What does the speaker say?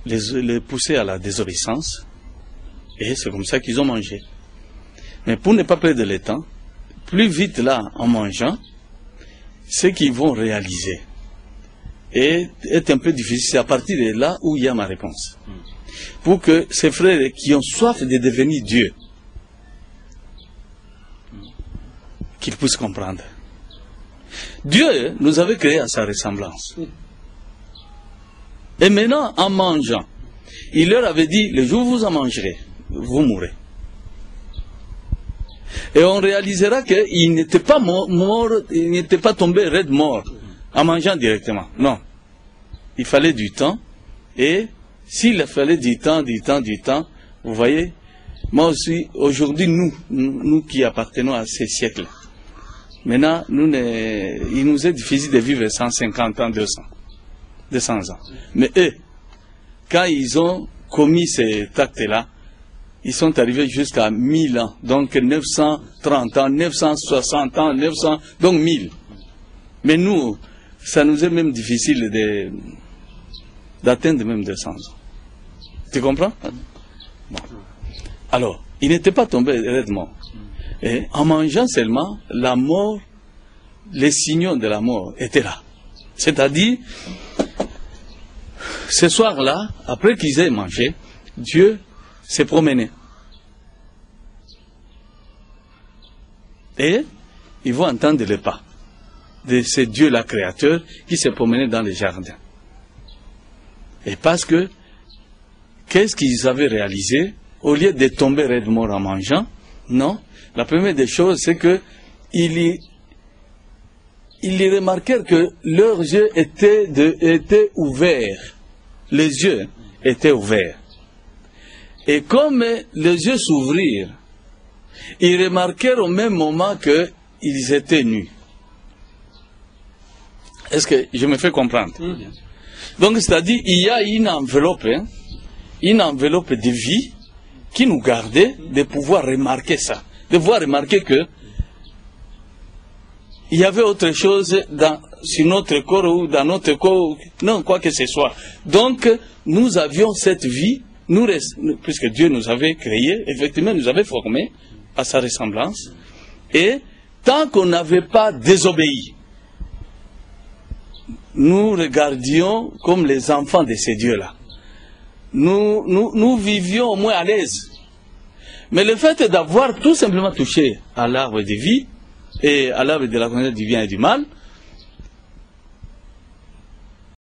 les pousser à la désobéissance, et c'est comme ça qu'ils ont mangé. Mais pour ne pas perdre le temps, plus vite là, en mangeant, ce qu'ils vont réaliser est un peu difficile. C'est à partir de là où il y a ma réponse. Pour que ces frères qui ont soif de devenir Dieu, qu'ils puissent comprendre. Dieu nous avait créés à sa ressemblance. Et maintenant, en mangeant, il leur avait dit, le jour où vous en mangerez, vous mourrez. Et on réalisera qu'il n'était pas mort, il n'était pas tombé raide mort en mangeant directement. Non. Il fallait du temps. Et s'il fallait du temps, vous voyez, moi aussi, aujourd'hui, nous qui appartenons à ces siècles, maintenant, il nous est difficile de vivre 150 ans, 200 ans. Mais eux, quand ils ont commis cet acte-là, ils sont arrivés jusqu'à 1000 ans, donc 930 ans, 960 ans, 900, donc 1000. Mais nous, ça nous est même difficile d'atteindre même 200 ans. Tu comprends? Bon. Alors, il n'était pas tombé raidement. Et en mangeant seulement, la mort, les signaux de la mort étaient là. C'est-à-dire, ce soir-là, après qu'ils aient mangé, Dieu s'est promené. Et ils vont entendre les pas de ce Dieu-là créateur qui s'est promené dans les jardins. Et parce que, qu'est-ce qu'ils avaient réalisé? Au lieu de tomber raidement en mangeant, non. La première des choses, c'est que ils remarquèrent que leurs yeux étaient ouverts. Les yeux étaient ouverts. Et comme les yeux s'ouvrirent, ils remarquèrent au même moment qu'ils étaient nus. Est-ce que je me fais comprendre? Donc, c'est-à-dire, il y a une enveloppe de vie qui nous gardait de pouvoir remarquer ça. De pouvoir remarquer que il y avait autre chose sur notre corps ou dans notre corps, non, quoi que ce soit. Donc, nous avions cette vie, puisque Dieu nous avait créés, effectivement, nous avait formés à sa ressemblance, et tant qu'on n'avait pas désobéi, nous regardions comme les enfants de ces dieux-là. Nous vivions au moins à l'aise. Mais le fait d'avoir tout simplement touché à l'arbre de vie et à l'arbre de la connaissance du bien et du mal,